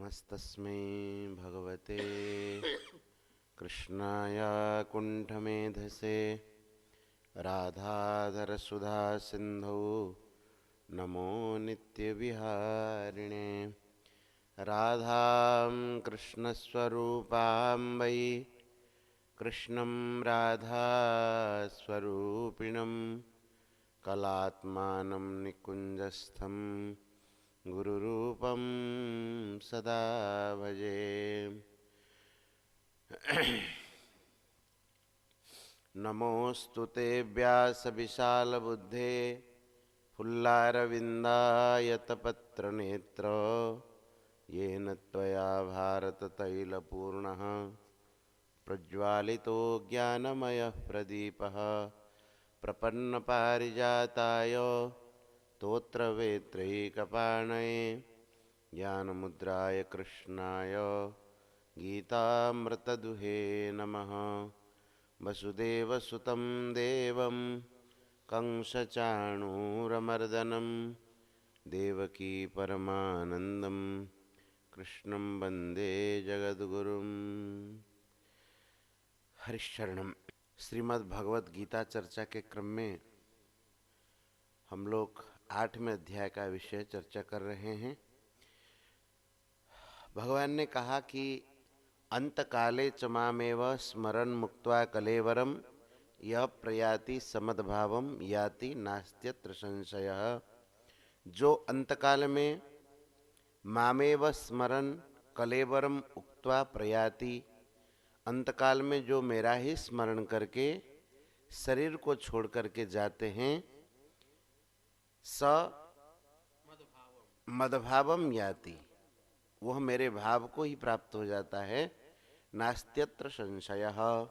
नमस्तस्मै भगवते कृष्णाय कुण्ठमेधसे राधाधरसुधासिन्धौ नमो नित्यविहारिणे। राधां कृष्णस्वरूपां वै कृष्णं राधास्वरूपिणं कलात्मानं निकुञ्जस्थं गुरुरूपं सदा भजे। नमोऽस्तु ते व्यासविशालबुद्धे फुल्लारविन्दायतपत्रनेत्र येन त्वया भारततैलपूर्णः प्रज्वालितो ज्ञानमयः प्रदीपः प्रपन्नपारिजाताय स्तोत्रवेत्रैकपाणये ज्ञानमुद्राय कृष्णाय गीतामृतदुहे नमः। वसुदेवसुतं देवं कंसचाणूरमर्दनं देवकी परमानन्दं कृष्णं वन्दे जगद्गुरुम्। हरिशरणम। श्रीमद् भगवत गीता चर्चा के क्रम में हम लोग 8वें अध्याय का विषय चर्चा कर रहे हैं। भगवान ने कहा कि अंतकाले च मामेव स्मरन् मुक्त्वा कलेवरम यह प्रयाति समद्भावम याति नास्त्यत्र संशयः। जो अंतकाल में मामेव स्मरन् कलेवरम उक्त्वा प्रयाति, अंतकाल में जो मेरा ही स्मरण करके शरीर को छोड़ करके जाते हैं, स मदभावम याति, वह मेरे भाव को ही प्राप्त हो जाता है। नास्त्यत्र संशयः,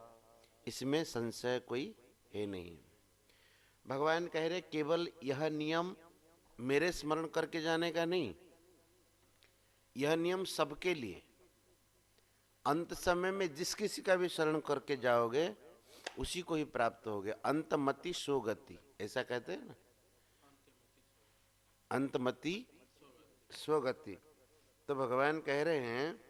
इसमें संशय कोई है नहीं। भगवान कह रहे केवल यह नियम मेरे स्मरण करके जाने का नहीं, यह नियम सबके लिए। अंत समय में जिस किसी का भी शरण करके जाओगे उसी को ही प्राप्त होगे। अंतमति स्वगति, ऐसा कहते हैं ना, अंतमति स्वगति। तो भगवान कह रहे हैं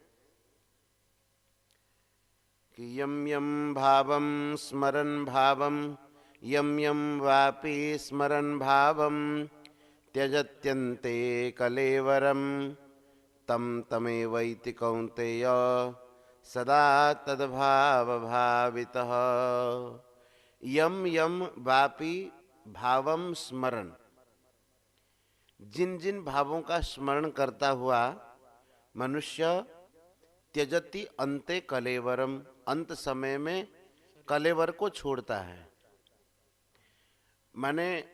कि यम यम भावम स्मरन् भावम यम यम वापि स्मरन् भावम त्यजत्यन्ते कलेवरम तम तमेवैति कौन्तेय सदा तद्भाव भावितः। यम यम वापि भावम स्मरन्, जिन जिन भावों का स्मरण करता हुआ मनुष्य त्यजति अंते कलेवरम, अंत समय में कलेवर को छोड़ता है। माने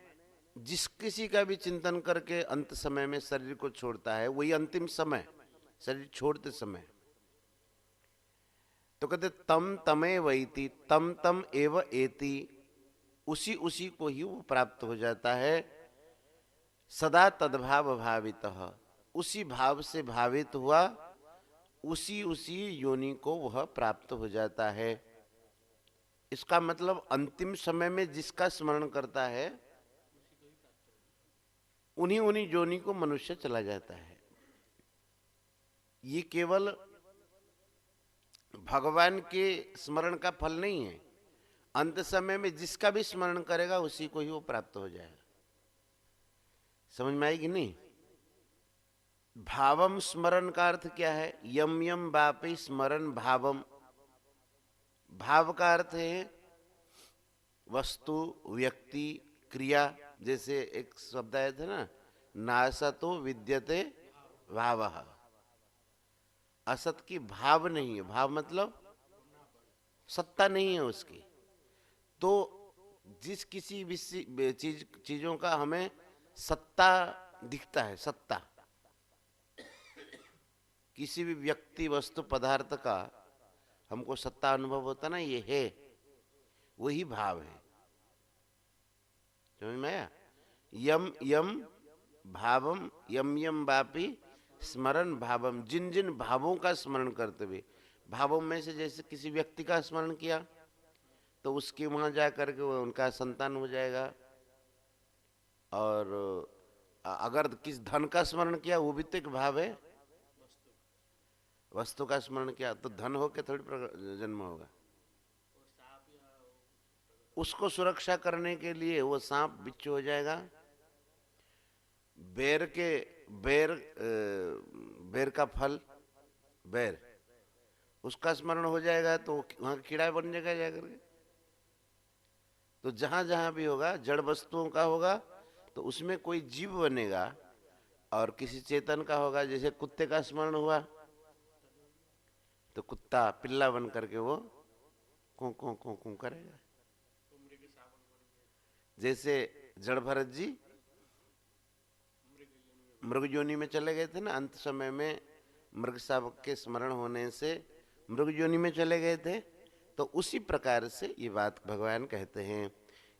जिस किसी का भी चिंतन करके अंत समय में शरीर को छोड़ता है, वही अंतिम समय, शरीर छोड़ते समय। तो कहते तम तमे वैति, तम तम एव एति, उसी उसी को ही वो प्राप्त हो जाता है। सदा तद्भाव भावितः, उसी भाव से भावित हुआ उसी उसी योनि को वह प्राप्त हो जाता है। इसका मतलब अंतिम समय में जिसका स्मरण करता है उन्हीं उन्हीं योनि को मनुष्य चला जाता है। ये केवल भगवान के स्मरण का फल नहीं है, अंत समय में जिसका भी स्मरण करेगा उसी को ही वो प्राप्त हो जाएगा। समझ में आएगी नहीं? भावम स्मरण का अर्थ क्या है? यम यम वापि स्मरण भावम, भाव का अर्थ है वस्तु, व्यक्ति, क्रिया। जैसे एक शब्द आया था ना, नासतो विद्यते भावः, असत की भाव नहीं है। भाव मतलब सत्ता नहीं है उसकी। तो जिस किसी चीजों का हमें सत्ता दिखता है, सत्ता, किसी भी व्यक्ति वस्तु पदार्थ का हमको सत्ता अनुभव होता ना, ये है, वही भाव है। समझ में आया? यम यम भावम यम यम वापि स्मरण भावम, जिन जिन भावों का स्मरण करते हुए, भावों में से जैसे किसी व्यक्ति का स्मरण किया तो उसके वहां जा करके वो उनका संतान हो जाएगा। और अगर किस धन का स्मरण किया वो भी तो एक भाव है। वस्तु का स्मरण किया तो धन हो के थोड़ी जन्म होगा। उसको सुरक्षा करने के लिए वो सांप बिच्छू हो जाएगा। बेर के बेर का फल बेर, उसका स्मरण हो जाएगा तो वहां कीड़ा बन जाएगा जाकर के। तो जहां जहां भी होगा जड़ वस्तुओं का होगा तो उसमें कोई जीव बनेगा, और किसी चेतन का होगा। जैसे कुत्ते का स्मरण हुआ तो कुत्ता पिल्ला बन करके वो कूं कूं कूं कूं करेगा। जैसे जड़ भरत जी मृग योनि में चले गए थे ना, अंत समय में मृग साहब के स्मरण होने से मृग योनि में चले गए थे। तो उसी प्रकार से ये बात भगवान कहते हैं,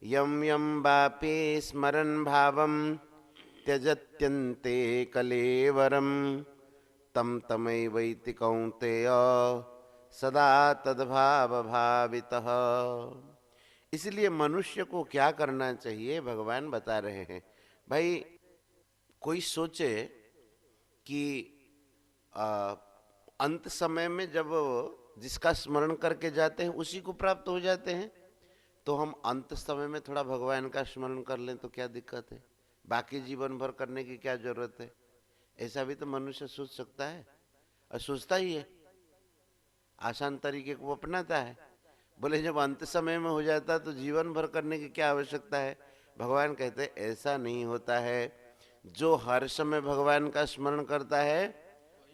यम यम बापे स्मरण भावम त्यजत्यन्ते कलेवरम तम तमैवैति कौन्तेय सदा तद्भाव भावितः। इसलिए मनुष्य को क्या करना चाहिए भगवान बता रहे हैं। भाई कोई सोचे कि अंत समय में जब जिसका स्मरण करके जाते हैं उसी को प्राप्त हो जाते हैं, तो हम अंत समय में थोड़ा भगवान का स्मरण कर लें तो क्या दिक्कत है, बाकी जीवन भर करने की क्या जरूरत है। ऐसा भी तो मनुष्य सोच सकता है, और सोचता ही है, आसान तरीके को अपनाता है। बोले जब अंत समय में हो जाता तो जीवन भर करने की क्या आवश्यकता है। भगवान कहते हैं ऐसा नहीं होता है। जो हर समय भगवान का स्मरण करता है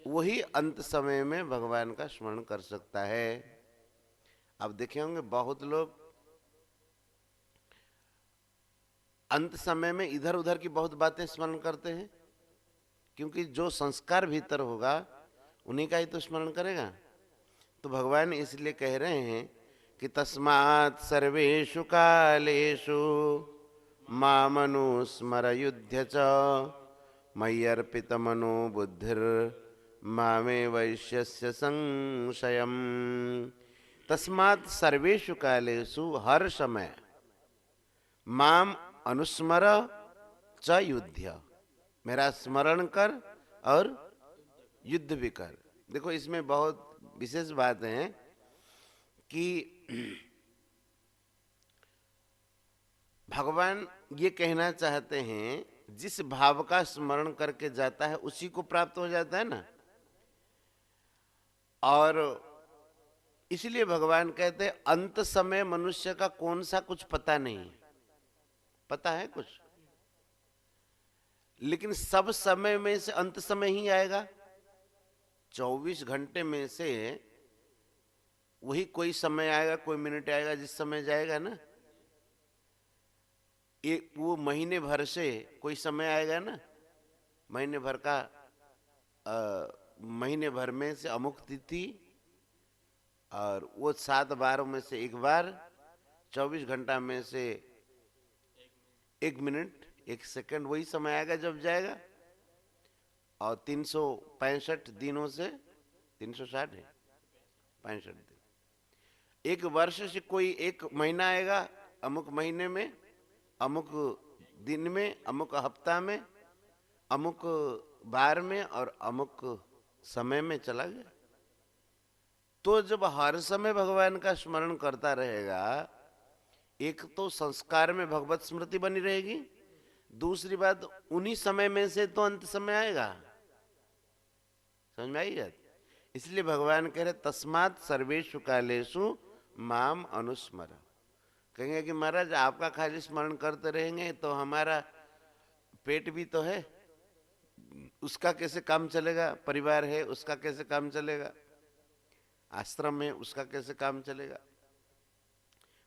वही अंत समय में भगवान का स्मरण कर सकता है। अब देखे होंगे बहुत लोग अंत समय में इधर उधर की बहुत बातें स्मरण करते हैं, क्योंकि जो संस्कार भीतर होगा उन्हीं का ही तो स्मरण करेगा। तो भगवान इसलिए कह रहे हैं कि तस्मात् सर्वेषु कालेषु मामनुस्मर युध्य च मय्यर्पितमनो बुद्धिर मामे वैश्यस्य संशयम्। तस्मात् सर्वेषु कालेषु, हर समय, माम अनुस्मर च युध्य, मेरा स्मरण कर और युद्ध भी कर। देखो इसमें बहुत विशेष बात है कि भगवान ये कहना चाहते हैं जिस भाव का स्मरण करके जाता है उसी को प्राप्त हो जाता है ना। और इसलिए भगवान कहते हैं अंत समय मनुष्य का कौन सा कुछ पता नहीं। पता है कुछ, लेकिन सब समय में से अंत समय ही आएगा। 24 घंटे में से वही कोई समय आएगा, कोई मिनट आएगा जिस समय जाएगा ना। एक वो महीने भर से कोई समय आएगा ना, महीने भर का महीने भर में से अमुक तिथि, और वो 7 बारों में से एक बार, 24 घंटा में से 1 मिनट 1 सेकंड वही समय आएगा जब जाएगा। और 365 दिनों से 360 है, 65 दिन। एक वर्ष से कोई एक महीना आएगा, अमुक महीने में, अमुक दिन में, अमुक हफ्ता में, अमुक बार में और अमुक समय में चला गया। तो जब हर समय भगवान का स्मरण करता रहेगा, एक तो संस्कार में भगवत स्मृति बनी रहेगी, दूसरी बात उन्हीं समय में से तो अंत समय आएगा। समझ में आई बात। इसलिए भगवान कह रहे तस्मात् सर्वेषु कालेषु माम अनुस्मर। कहेंगे कि महाराज आपका खाली स्मरण करते रहेंगे तो हमारा पेट भी तो है, उसका कैसे काम चलेगा, परिवार है उसका कैसे काम चलेगा, आश्रम है उसका कैसे काम चलेगा।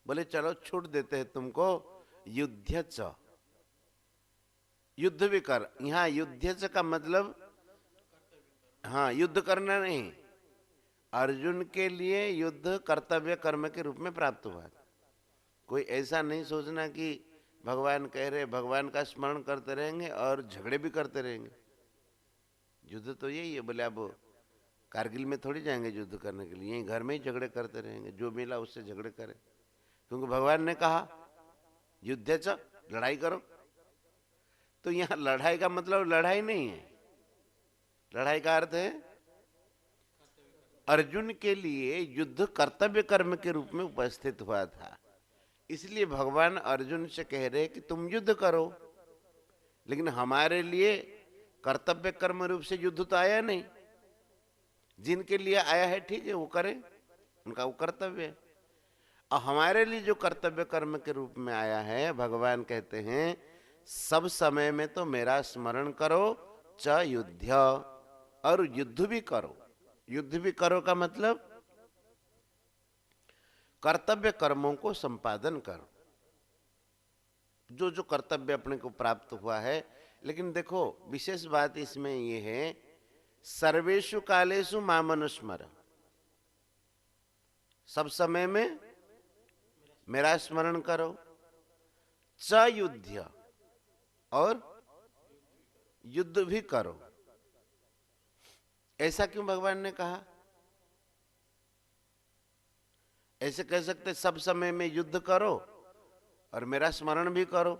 बोले चलो छूट देते हैं तुमको, युद्ध च, युद्ध भी कर। यहाँ युद्ध च का मतलब हाँ युद्ध करना नहीं, अर्जुन के लिए युद्ध कर्तव्य कर्म के रूप में प्राप्त हुआ। कोई ऐसा नहीं सोचना कि भगवान कह रहे भगवान का स्मरण करते रहेंगे और झगड़े भी करते रहेंगे। युद्ध तो यही है। बोले अब कारगिल में थोड़ी जाएंगे युद्ध करने के लिए, यहीं घर में ही झगड़े करते रहेंगे, जो मिला उससे झगड़े करें। क्योंकि भगवान ने कहा युद्ध च, लड़ाई करो। तो यहाँ लड़ाई का मतलब लड़ाई नहीं है, लड़ाई का अर्थ है अर्जुन के लिए युद्ध कर्तव्य कर्म के रूप में उपस्थित हुआ था। इसलिए भगवान अर्जुन से कह रहे कि तुम युद्ध करो, लेकिन हमारे लिए कर्तव्य कर्म रूप से युद्ध तो आया नहीं। जिनके लिए आया है ठीक है, वो करें, उनका वो कर्तव्य है। और हमारे लिए जो कर्तव्य कर्म के रूप में आया है, भगवान कहते हैं सब समय में तो मेरा स्मरण करो, च युद्ध, और युद्ध भी करो। युद्ध भी करो का मतलब कर्तव्य कर्मों को संपादन करो, जो जो कर्तव्य अपने को प्राप्त हुआ है। लेकिन देखो विशेष बात इसमें ये है, सर्वेषु कालेषु मामनुस्मर, सब समय में मेरा स्मरण करो, च युद्ध, और युद्ध भी करो। ऐसा क्यों भगवान ने कहा? ऐसे कह सकते सब समय में युद्ध करो और मेरा स्मरण भी करो,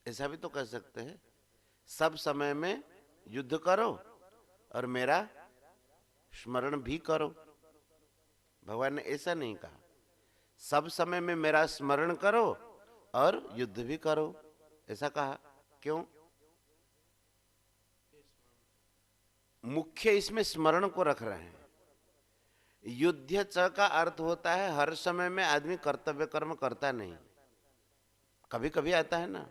ऐसा भी तो कह सकते हैं सब समय में युद्ध करो और मेरा स्मरण भी करो। भगवान ने ऐसा नहीं कहा, सब समय में मेरा स्मरण करो और युद्ध भी करो, ऐसा कहा। क्यों? मुख्य इसमें स्मरण को रख रहे हैं। युद्ध च का अर्थ होता है हर समय में आदमी कर्तव्य कर्म करता नहीं, कभी कभी आता है ना।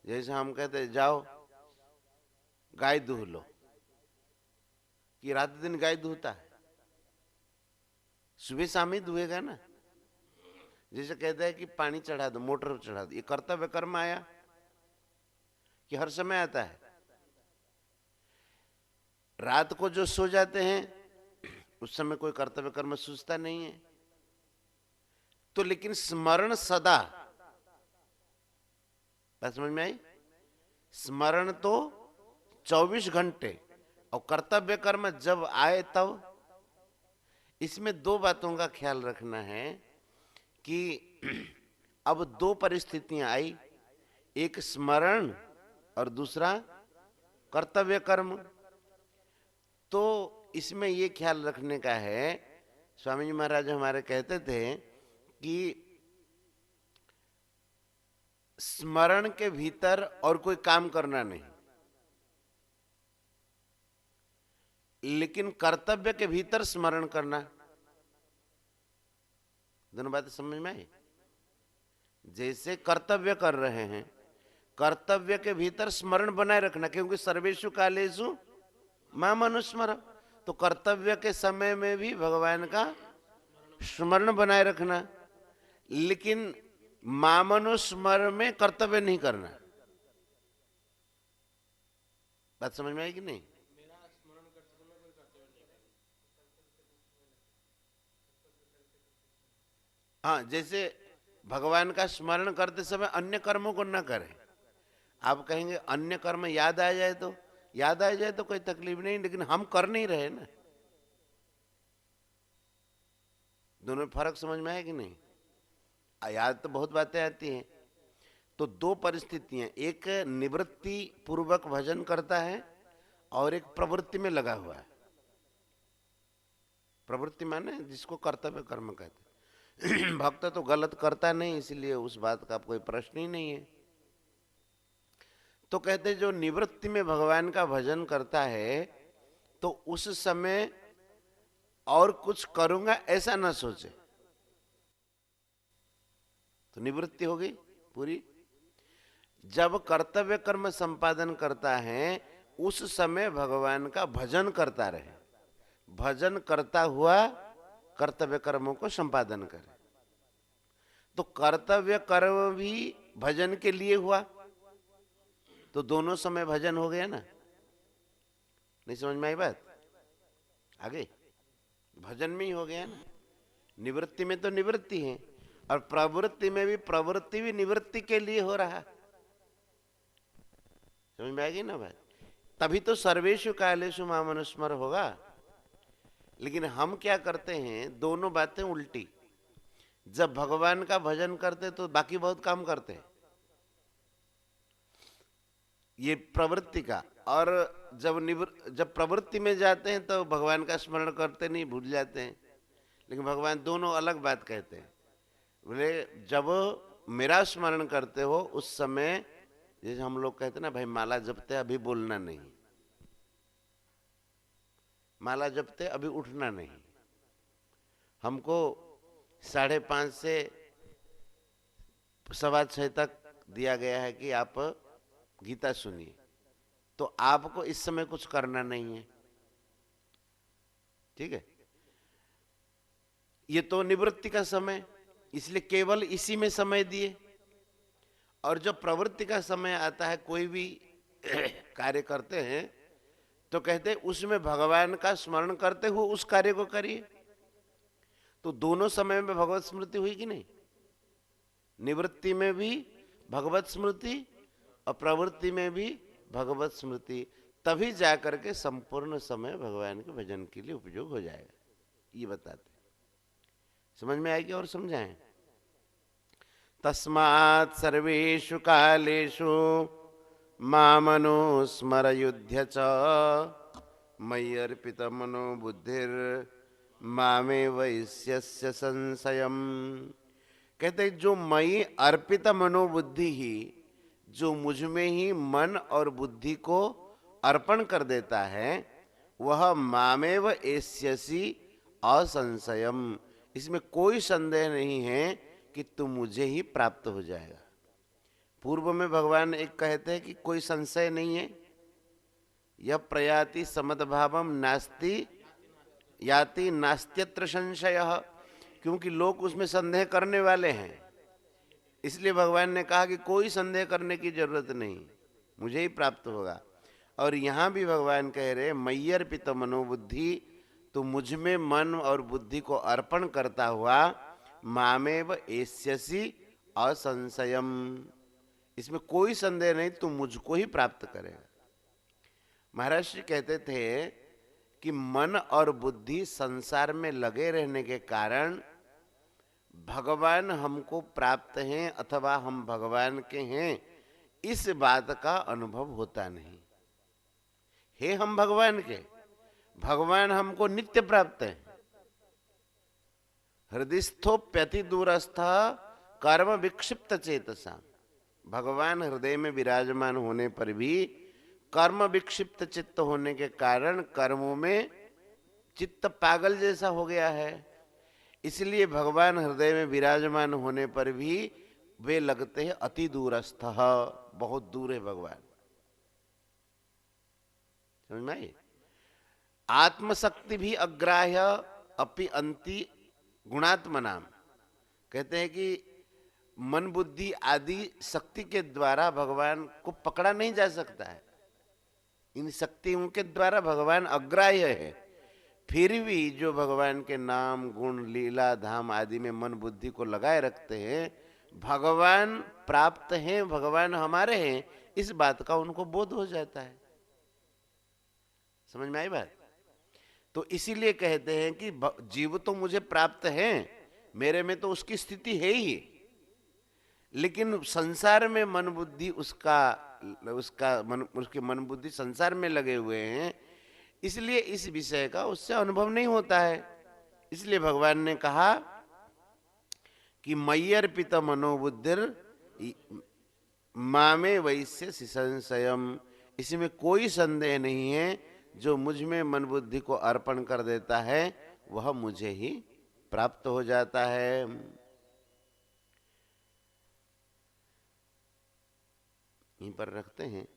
जैसे हम कहते जाओ गाय दूह लो, कि रात दिन गाय दूहता है? सुबह शाम ही दूहेगा ना। जैसे कहते हैं कि पानी चढ़ा दो, मोटर चढ़ा दो, ये कर्तव्य कर्म आया कि हर समय आता है? रात को जो सो जाते हैं उस समय कोई कर्तव्य कर्म सूझता नहीं है। तो लेकिन स्मरण सदा, बात समझ में आई? स्मरण तो 24 घंटे, और कर्तव्य कर्म जब आए तब। इसमें दो बातों का ख्याल रखना है कि अब दो परिस्थितियां आई, एक स्मरण और दूसरा कर्तव्य कर्म। तो इसमें ये ख्याल रखने का है, स्वामी जी महाराज हमारे कहते थे कि स्मरण के भीतर और कोई काम करना नहीं, लेकिन कर्तव्य के भीतर स्मरण करना। दोनों बातें समझ में आई? जैसे कर्तव्य कर रहे हैं, कर्तव्य के भीतर स्मरण बनाए रखना, क्योंकि सर्वेषु कालेषु माम अनुस्मर, तो कर्तव्य के समय में भी भगवान का स्मरण बनाए रखना, लेकिन मामनुस्मर में कर्तव्य नहीं करना। बात समझ में आई कि नहीं? हाँ, जैसे भगवान का स्मरण करते समय अन्य कर्मों को न करें। आप कहेंगे अन्य कर्म याद आ जाए तो, याद आ जाए तो कोई तकलीफ नहीं, लेकिन हम कर नहीं रहे ना। दोनों में फर्क समझ में आया कि नहीं? याद तो बहुत बातें आती हैं। तो दो परिस्थितियां, एक निवृत्ति पूर्वक भजन करता है और एक प्रवृत्ति में लगा हुआ है। प्रवृत्ति माने जिसको कर्तव्य कर्म कहते हैं। भक्त तो गलत करता नहीं, इसलिए उस बात का कोई प्रश्न ही नहीं है। तो कहते जो निवृत्ति में भगवान का भजन करता है, तो उस समय और कुछ करूंगा ऐसा ना सोचे, तो निवृत्ति हो गई पूरी। जब कर्तव्य कर्म संपादन करता है उस समय भगवान का भजन करता रहे, भजन करता हुआ कर्तव्य कर्मों को संपादन करे। तो कर्तव्य कर्म भी भजन के लिए हुआ, तो दोनों समय भजन हो गया ना। नहीं समझ में आई बात? आगे भजन में ही हो गया ना। निवृत्ति में तो निवृत्ति है, और प्रवृत्ति में भी प्रवृत्ति भी निवृत्ति के लिए हो रहा। समझ में आएगी ना बात? तभी तो सर्वेषु कालेषु मामनुस्मर होगा। लेकिन हम क्या करते हैं, दोनों बातें उल्टी। जब भगवान का भजन करते तो बाकी बहुत काम करते हैं, ये प्रवृत्ति का, और जब प्रवृत्ति में जाते हैं तो भगवान का स्मरण करते नहीं, भूल जाते हैं। लेकिन भगवान दोनों अलग बात कहते हैं। बोले जब मेरा स्मरण करते हो उस समय, जैसे हम लोग कहते हैं ना, भाई माला जपते अभी बोलना नहीं, माला जपते अभी उठना नहीं। हमको 5:30 से 6:15 तक दिया गया है कि आप गीता सुनिए, तो आपको इस समय कुछ करना नहीं है, ठीक है। ये तो निवृत्ति का समय, इसलिए केवल इसी में समय दिए। और जब प्रवृत्ति का समय आता है, कोई भी कार्य करते हैं तो कहते हैं उसमें भगवान का स्मरण करते हुए उस कार्य को करिए। तो दोनों समय में भगवत स्मृति हुई कि नहीं? निवृत्ति में भी भगवत स्मृति और प्रवृत्ति में भी भगवत स्मृति, तभी जाकर के संपूर्ण समय भगवान के भजन के लिए उपयोग हो जाएगा। ये बताते, समझ में आएगी और समझाएं। तस्मात् सर्वेषु कालेषु मामनुस्मरयुध्य च मयि अर्पितमनो बुद्धिर् मामे वैश्यस्य संशयम्। कहते जो मयि अर्पित मनोबुद्धि ही, जो मुझ में ही मन और बुद्धि को अर्पण कर देता है, वह मामेव एष्यसि असंशयम्, इसमें कोई संदेह नहीं है कि तू मुझे ही प्राप्त हो जाएगा। पूर्व में भगवान एक कहते हैं कि कोई संशय नहीं है, यह प्रयाति समद्भावम नास्ति याति नास्त्यत्र संशयः, क्योंकि लोग उसमें संदेह करने वाले हैं। इसलिए भगवान ने कहा कि कोई संदेह करने की जरूरत नहीं, मुझे ही प्राप्त होगा। और यहाँ भी भगवान कह रहे मयि अर्पित मनोबुद्धि, तो मुझ में मन और बुद्धि को अर्पण करता हुआ मामेव एष्यसि असंशयम, इसमें कोई संदेह नहीं, तू मुझको ही प्राप्त करेगा। महाराज जी कहते थे कि मन और बुद्धि संसार में लगे रहने के कारण भगवान हमको प्राप्त हैं अथवा हम भगवान के हैं, इस बात का अनुभव होता नहीं है। हम भगवान के, भगवान हमको नित्य प्राप्त है। हृदयस्थोप्यति दूरस्थ कर्म विक्षिप्त चेतसा, भगवान हृदय में विराजमान होने पर भी कर्म विक्षिप्त चित्त होने के कारण कर्मों में चित्त पागल जैसा हो गया है। इसलिए भगवान हृदय में विराजमान होने पर भी वे लगते हैं अति दूरस्थ, बहुत दूर है भगवान। समझ में आई? आत्मशक्ति भी अग्राह्य अपि अंति गुणात्मनाम, कहते हैं कि मन बुद्धि आदि शक्ति के द्वारा भगवान को पकड़ा नहीं जा सकता है। इन शक्तियों के द्वारा भगवान अग्राह्य है। फिर भी जो भगवान के नाम गुण लीला धाम आदि में मन बुद्धि को लगाए रखते हैं, भगवान प्राप्त हैं, भगवान हमारे हैं, इस बात का उनको बोध हो जाता है। समझ में आई बात? तो इसीलिए कहते हैं कि जीव तो मुझे प्राप्त हैं, मेरे में तो उसकी स्थिति है ही, लेकिन संसार में मन बुद्धि उसके मन बुद्धि संसार में लगे हुए हैं, इसलिए इस विषय का उससे अनुभव नहीं होता है। इसलिए भगवान ने कहा कि मयि अर्पित मनोबुद्धिर मामे वैश्यसि संशयम्, इसमें कोई संदेह नहीं है, जो मुझ में मन बुद्धि को अर्पण कर देता है वह मुझे ही प्राप्त हो जाता है। यहीं पर रखते हैं।